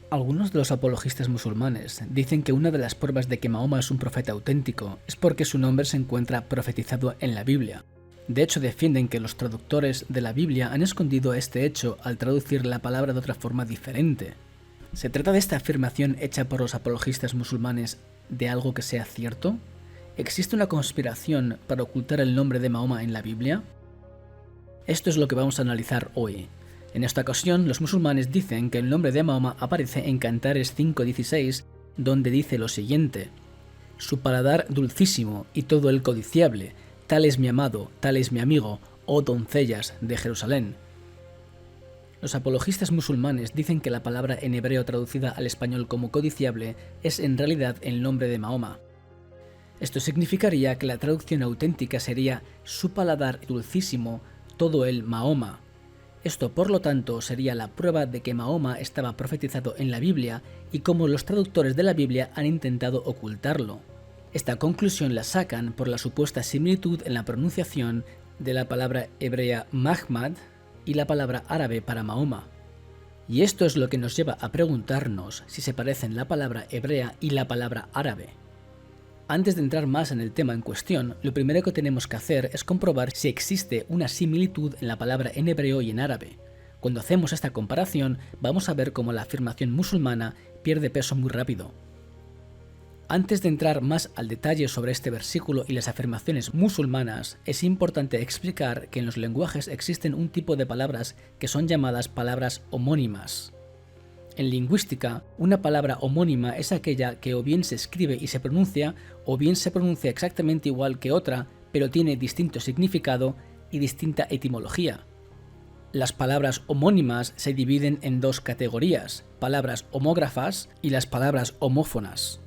Algunos de los apologistas musulmanes dicen que una de las pruebas de que Mahoma es un profeta auténtico es porque su nombre se encuentra profetizado en la Biblia. De hecho, defienden que los traductores de la Biblia han escondido este hecho al traducir la palabra de otra forma diferente. ¿Se trata de esta afirmación hecha por los apologistas musulmanes de algo que sea cierto? ¿Existe una conspiración para ocultar el nombre de Mahoma en la Biblia? Esto es lo que vamos a analizar hoy. En esta ocasión, los musulmanes dicen que el nombre de Mahoma aparece en Cantares 5:16, donde dice lo siguiente: «Su paladar dulcísimo y todo el codiciable, tal es mi amado, tal es mi amigo, oh doncellas de Jerusalén». Los apologistas musulmanes dicen que la palabra en hebreo traducida al español como codiciable es en realidad el nombre de Mahoma. Esto significaría que la traducción auténtica sería «su paladar dulcísimo, todo el Mahoma». Esto, por lo tanto, sería la prueba de que Mahoma estaba profetizado en la Biblia y cómo los traductores de la Biblia han intentado ocultarlo. Esta conclusión la sacan por la supuesta similitud en la pronunciación de la palabra hebrea Mahmad y la palabra árabe para Mahoma. Y esto es lo que nos lleva a preguntarnos si se parecen la palabra hebrea y la palabra árabe. Antes de entrar más en el tema en cuestión, lo primero que tenemos que hacer es comprobar si existe una similitud en la palabra en hebreo y en árabe. Cuando hacemos esta comparación, vamos a ver cómo la afirmación musulmana pierde peso muy rápido. Antes de entrar más al detalle sobre este versículo y las afirmaciones musulmanas, es importante explicar que en los lenguajes existen un tipo de palabras que son llamadas palabras homónimas. En lingüística, una palabra homónima es aquella que o bien se escribe y se pronuncia, o bien se pronuncia exactamente igual que otra, pero tiene distinto significado y distinta etimología. Las palabras homónimas se dividen en dos categorías: palabras homógrafas y las palabras homófonas.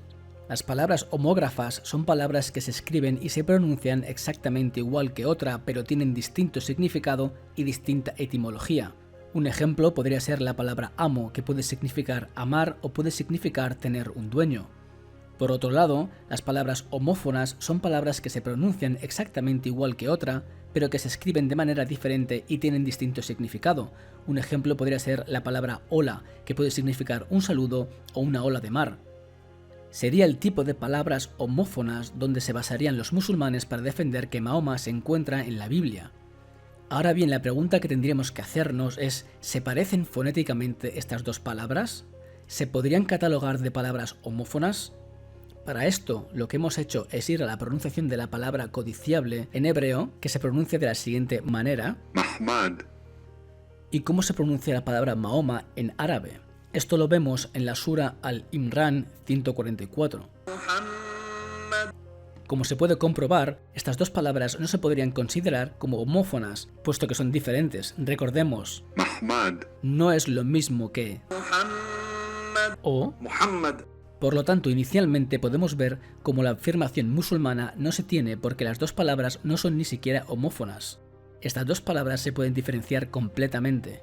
Las palabras homógrafas son palabras que se escriben y se pronuncian exactamente igual que otra, pero tienen distinto significado y distinta etimología. Un ejemplo podría ser la palabra amo, que puede significar amar o puede significar tener un dueño. Por otro lado, las palabras homófonas son palabras que se pronuncian exactamente igual que otra, pero que se escriben de manera diferente y tienen distinto significado. Un ejemplo podría ser la palabra ola, que puede significar un saludo o una ola de mar. Sería el tipo de palabras homófonas donde se basarían los musulmanes para defender que Mahoma se encuentra en la Biblia. Ahora bien, la pregunta que tendríamos que hacernos es: ¿se parecen fonéticamente estas dos palabras? ¿Se podrían catalogar de palabras homófonas? Para esto, lo que hemos hecho es ir a la pronunciación de la palabra codiciable en hebreo, que se pronuncia de la siguiente manera, Mahmad, y cómo se pronuncia la palabra Mahoma en árabe. Esto lo vemos en la Sura Al-Imran 144. Como se puede comprobar, estas dos palabras no se podrían considerar como homófonas, puesto que son diferentes. Recordemos, Mahmad no es lo mismo que Muhammad o Muhammad. Por lo tanto, inicialmente podemos ver cómo la afirmación musulmana no se tiene porque las dos palabras no son ni siquiera homófonas. Estas dos palabras se pueden diferenciar completamente.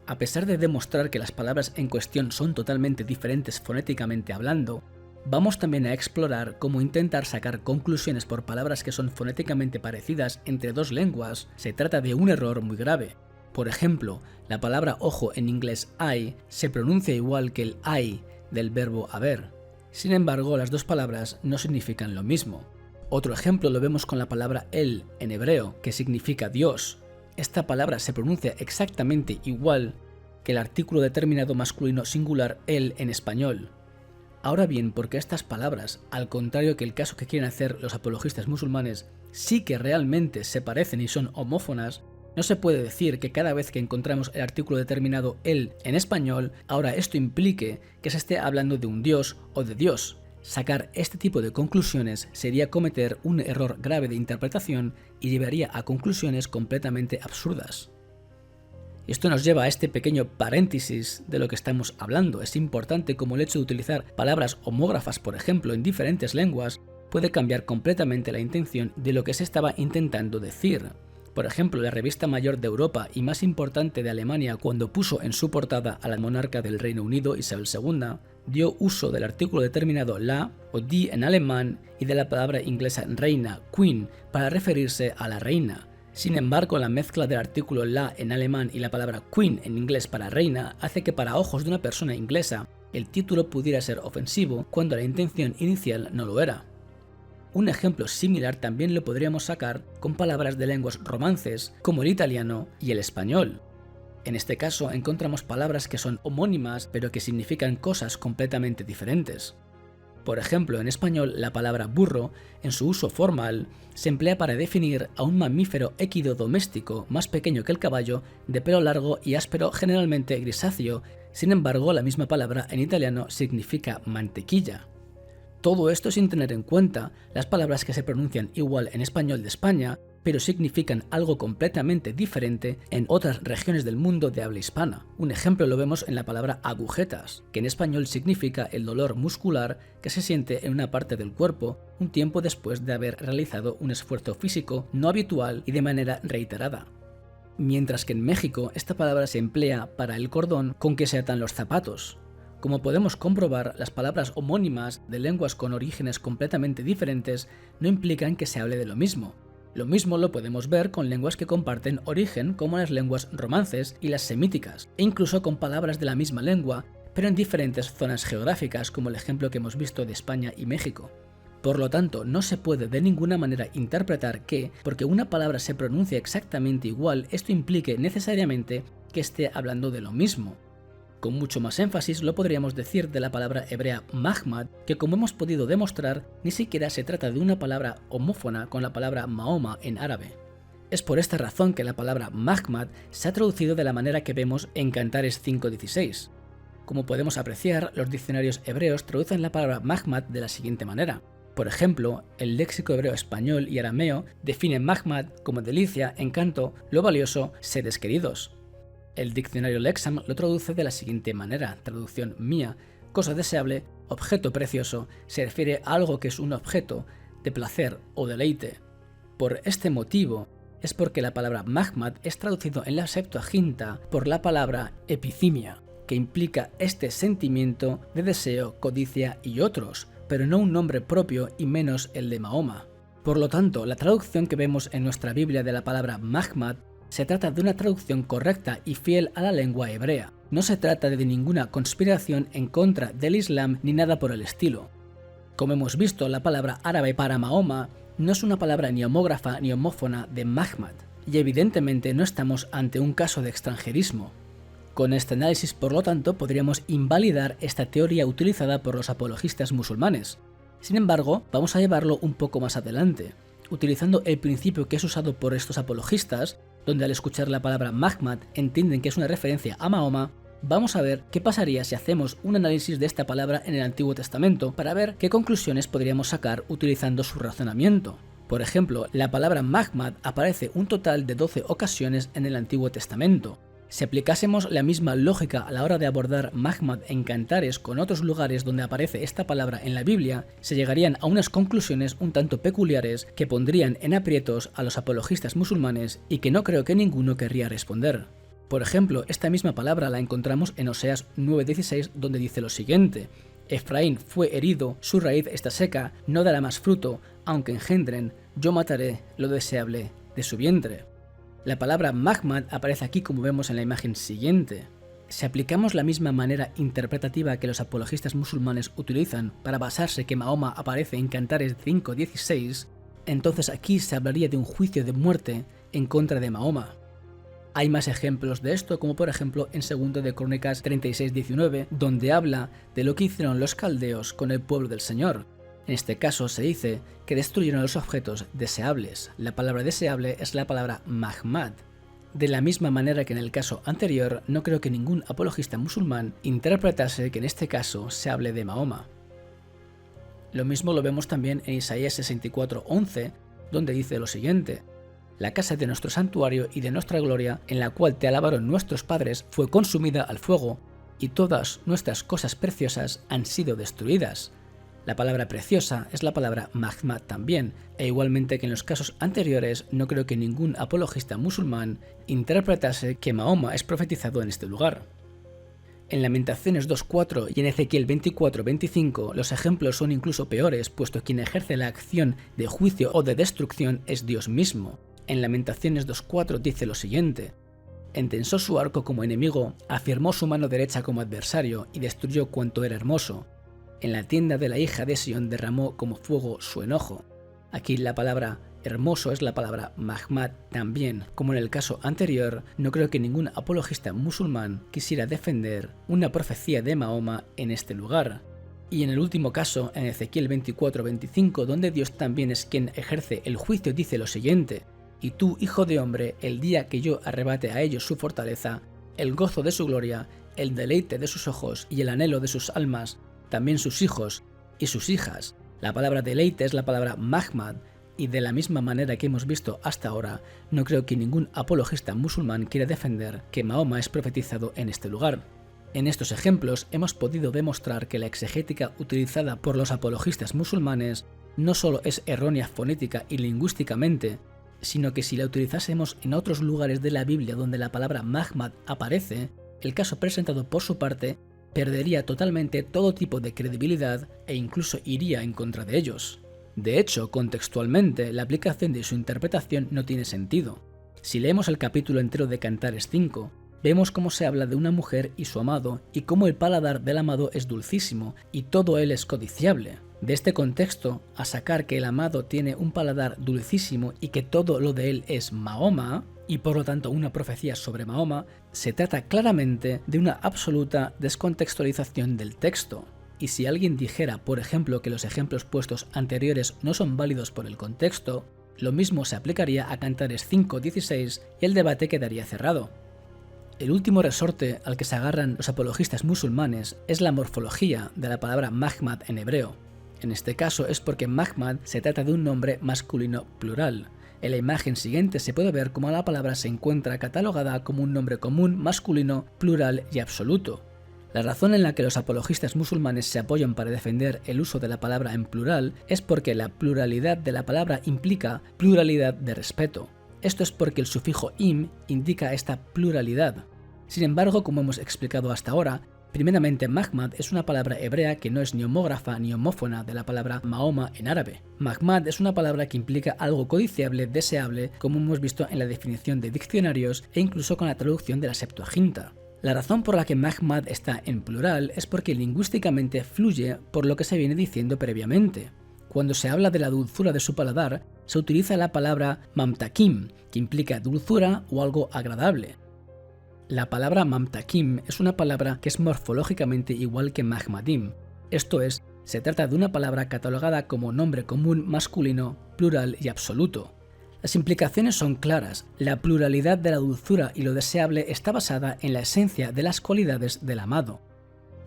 A pesar de demostrar que las palabras en cuestión son totalmente diferentes fonéticamente hablando, vamos también a explorar cómo intentar sacar conclusiones por palabras que son fonéticamente parecidas entre dos lenguas se trata de un error muy grave. Por ejemplo, la palabra ojo en inglés eye se pronuncia igual que el eye del verbo haber. Sin embargo, las dos palabras no significan lo mismo. Otro ejemplo lo vemos con la palabra el en hebreo, que significa Dios. Esta palabra se pronuncia exactamente igual que el artículo determinado masculino singular el en español. Ahora bien, porque estas palabras, al contrario que el caso que quieren hacer los apologistas musulmanes, sí que realmente se parecen y son homófonas, no se puede decir que cada vez que encontramos el artículo determinado el en español, ahora esto implique que se esté hablando de un dios o de Dios. Sacar este tipo de conclusiones sería cometer un error grave de interpretación y llevaría a conclusiones completamente absurdas. Esto nos lleva a este pequeño paréntesis de lo que estamos hablando. Es importante como el hecho de utilizar palabras homógrafas, por ejemplo, en diferentes lenguas, puede cambiar completamente la intención de lo que se estaba intentando decir. Por ejemplo, la revista mayor de Europa y más importante de Alemania, cuando puso en su portada a la monarca del Reino Unido, Isabel II, dio uso del artículo determinado la o die en alemán y de la palabra inglesa reina, queen, para referirse a la reina. Sin embargo, la mezcla del artículo la en alemán y la palabra queen en inglés para reina hace que para ojos de una persona inglesa el título pudiera ser ofensivo cuando la intención inicial no lo era. Un ejemplo similar también lo podríamos sacar con palabras de lenguas romances como el italiano y el español. En este caso encontramos palabras que son homónimas pero que significan cosas completamente diferentes. Por ejemplo, en español la palabra burro, en su uso formal, se emplea para definir a un mamífero equido doméstico más pequeño que el caballo, de pelo largo y áspero, generalmente grisáceo. Sin embargo, la misma palabra en italiano significa mantequilla. Todo esto sin tener en cuenta las palabras que se pronuncian igual en español de España, pero significan algo completamente diferente en otras regiones del mundo de habla hispana. Un ejemplo lo vemos en la palabra agujetas, que en español significa el dolor muscular que se siente en una parte del cuerpo un tiempo después de haber realizado un esfuerzo físico no habitual y de manera reiterada. Mientras que en México esta palabra se emplea para el cordón con que se atan los zapatos. Como podemos comprobar, las palabras homónimas de lenguas con orígenes completamente diferentes no implican que se hable de lo mismo. Lo mismo lo podemos ver con lenguas que comparten origen como las lenguas romances y las semíticas, e incluso con palabras de la misma lengua, pero en diferentes zonas geográficas como el ejemplo que hemos visto de España y México. Por lo tanto, no se puede de ninguna manera interpretar que, porque una palabra se pronuncia exactamente igual, esto implique necesariamente que esté hablando de lo mismo. Con mucho más énfasis lo podríamos decir de la palabra hebrea Mahmad, que como hemos podido demostrar, ni siquiera se trata de una palabra homófona con la palabra Mahoma en árabe. Es por esta razón que la palabra Mahmad se ha traducido de la manera que vemos en Cantares 5:16. Como podemos apreciar, los diccionarios hebreos traducen la palabra Mahmad de la siguiente manera. Por ejemplo, el léxico hebreo español y arameo define Mahmad como delicia, encanto, lo valioso, seres queridos. El diccionario Lexham lo traduce de la siguiente manera, traducción mía: cosa deseable, objeto precioso, se refiere a algo que es un objeto de placer o deleite. Por este motivo es porque la palabra Mahmad es traducido en la Septuaginta por la palabra epithymia, que implica este sentimiento de deseo, codicia y otros, pero no un nombre propio y menos el de Mahoma. Por lo tanto, la traducción que vemos en nuestra Biblia de la palabra Mahmad se trata de una traducción correcta y fiel a la lengua hebrea. No se trata de ninguna conspiración en contra del Islam ni nada por el estilo. Como hemos visto, la palabra árabe para Mahoma no es una palabra ni homógrafa ni homófona de Mahmad, y evidentemente no estamos ante un caso de extranjerismo. Con este análisis, por lo tanto, podríamos invalidar esta teoría utilizada por los apologistas musulmanes. Sin embargo, vamos a llevarlo un poco más adelante, utilizando el principio que es usado por estos apologistas, donde al escuchar la palabra Mahmad entienden que es una referencia a Mahoma. Vamos a ver qué pasaría si hacemos un análisis de esta palabra en el Antiguo Testamento para ver qué conclusiones podríamos sacar utilizando su razonamiento. Por ejemplo, la palabra Mahmad aparece un total de 12 ocasiones en el Antiguo Testamento. Si aplicásemos la misma lógica a la hora de abordar Mahmad en Cantares con otros lugares donde aparece esta palabra en la Biblia, se llegarían a unas conclusiones un tanto peculiares que pondrían en aprietos a los apologistas musulmanes y que no creo que ninguno querría responder. Por ejemplo, esta misma palabra la encontramos en Oseas 9:16, donde dice lo siguiente: Efraín fue herido, su raíz está seca, no dará más fruto, aunque engendren, yo mataré lo deseable de su vientre. La palabra Mahmad aparece aquí como vemos en la imagen siguiente. Si aplicamos la misma manera interpretativa que los apologistas musulmanes utilizan para basarse que Mahoma aparece en Cantares 5:16, entonces aquí se hablaría de un juicio de muerte en contra de Mahoma. Hay más ejemplos de esto, como por ejemplo en 2 de Crónicas 36:19, donde habla de lo que hicieron los caldeos con el pueblo del Señor. En este caso se dice que destruyeron los objetos deseables. La palabra deseable es la palabra Mahmad. De la misma manera que en el caso anterior, no creo que ningún apologista musulmán interpretase que en este caso se hable de Mahoma. Lo mismo lo vemos también en Isaías 64:11, donde dice lo siguiente: La casa de nuestro santuario y de nuestra gloria, en la cual te alabaron nuestros padres, fue consumida al fuego, y todas nuestras cosas preciosas han sido destruidas. La palabra preciosa es la palabra Mahmad también, e igualmente que en los casos anteriores no creo que ningún apologista musulmán interpretase que Mahoma es profetizado en este lugar. En Lamentaciones 2:4 y en Ezequiel 24:25 los ejemplos son incluso peores, puesto que quien ejerce la acción de juicio o de destrucción es Dios mismo. En Lamentaciones 2:4 dice lo siguiente: «Entensó su arco como enemigo, afirmó su mano derecha como adversario y destruyó cuanto era hermoso. En la tienda de la hija de Sión derramó como fuego su enojo». Aquí la palabra hermoso es la palabra Mahmad también. Como en el caso anterior, no creo que ningún apologista musulmán quisiera defender una profecía de Mahoma en este lugar. Y en el último caso, en Ezequiel 24:25, donde Dios también es quien ejerce el juicio, dice lo siguiente: «Y tú, hijo de hombre, el día que yo arrebate a ellos su fortaleza, el gozo de su gloria, el deleite de sus ojos y el anhelo de sus almas, también sus hijos y sus hijas». La palabra deleite es la palabra Mahmad, y de la misma manera que hemos visto hasta ahora, no creo que ningún apologista musulmán quiera defender que Mahoma es profetizado en este lugar. En estos ejemplos hemos podido demostrar que la exegética utilizada por los apologistas musulmanes no solo es errónea fonética y lingüísticamente, sino que si la utilizásemos en otros lugares de la Biblia donde la palabra Mahmad aparece, el caso presentado por su parte perdería totalmente todo tipo de credibilidad e incluso iría en contra de ellos. De hecho, contextualmente, la aplicación de su interpretación no tiene sentido. Si leemos el capítulo entero de Cantares 5, vemos cómo se habla de una mujer y su amado, y cómo el paladar del amado es dulcísimo, y todo él es codiciable. De este contexto, a sacar que el amado tiene un paladar dulcísimo y que todo lo de él es Mahoma, y por lo tanto una profecía sobre Mahoma, se trata claramente de una absoluta descontextualización del texto. Y si alguien dijera, por ejemplo, que los ejemplos puestos anteriores no son válidos por el contexto, lo mismo se aplicaría a Cantares 5:16 y el debate quedaría cerrado. El último resorte al que se agarran los apologistas musulmanes es la morfología de la palabra Mahmad en hebreo. En este caso es porque Mahmad se trata de un nombre masculino plural. En la imagen siguiente se puede ver cómo la palabra se encuentra catalogada como un nombre común masculino, plural y absoluto. La razón en la que los apologistas musulmanes se apoyan para defender el uso de la palabra en plural es porque la pluralidad de la palabra implica pluralidad de respeto. Esto es porque el sufijo im indica esta pluralidad. Sin embargo, como hemos explicado hasta ahora, primeramente Mahmad es una palabra hebrea que no es ni homógrafa ni homófona de la palabra Mahoma en árabe. Mahmad es una palabra que implica algo codiciable, deseable, como hemos visto en la definición de diccionarios e incluso con la traducción de la Septuaginta. La razón por la que Mahmad está en plural es porque lingüísticamente fluye por lo que se viene diciendo previamente. Cuando se habla de la dulzura de su paladar, se utiliza la palabra mamtakim, que implica dulzura o algo agradable. La palabra mamtakim es una palabra que es morfológicamente igual que mahmadim, esto es, se trata de una palabra catalogada como nombre común masculino, plural y absoluto. Las implicaciones son claras, la pluralidad de la dulzura y lo deseable está basada en la esencia de las cualidades del amado.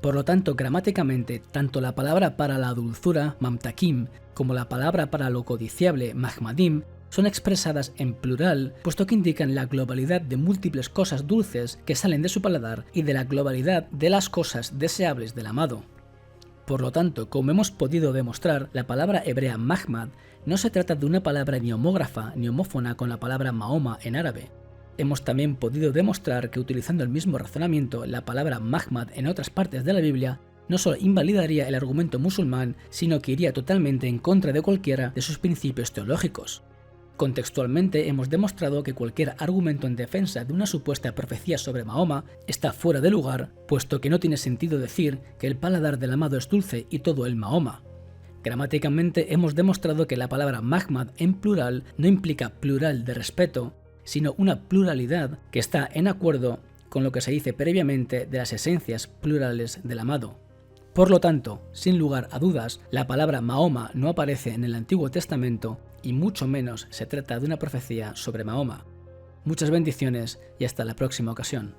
Por lo tanto, gramáticamente, tanto la palabra para la dulzura, mamtakim, como la palabra para lo codiciable, mahmadim, son expresadas en plural, puesto que indican la globalidad de múltiples cosas dulces que salen de su paladar y de la globalidad de las cosas deseables del amado. Por lo tanto, como hemos podido demostrar, la palabra hebrea Mahmad no se trata de una palabra ni homógrafa ni homófona con la palabra Mahoma en árabe. Hemos también podido demostrar que utilizando el mismo razonamiento, la palabra Mahmad en otras partes de la Biblia no solo invalidaría el argumento musulmán, sino que iría totalmente en contra de cualquiera de sus principios teológicos. Contextualmente hemos demostrado que cualquier argumento en defensa de una supuesta profecía sobre Mahoma está fuera de lugar, puesto que no tiene sentido decir que el paladar del amado es dulce y todo el Mahoma. Gramáticamente hemos demostrado que la palabra Mahmad en plural no implica plural de respeto, sino una pluralidad que está en acuerdo con lo que se dice previamente de las esencias plurales del amado. Por lo tanto, sin lugar a dudas, la palabra Mahoma no aparece en el Antiguo Testamento y mucho menos se trata de una profecía sobre Mahoma. Muchas bendiciones y hasta la próxima ocasión.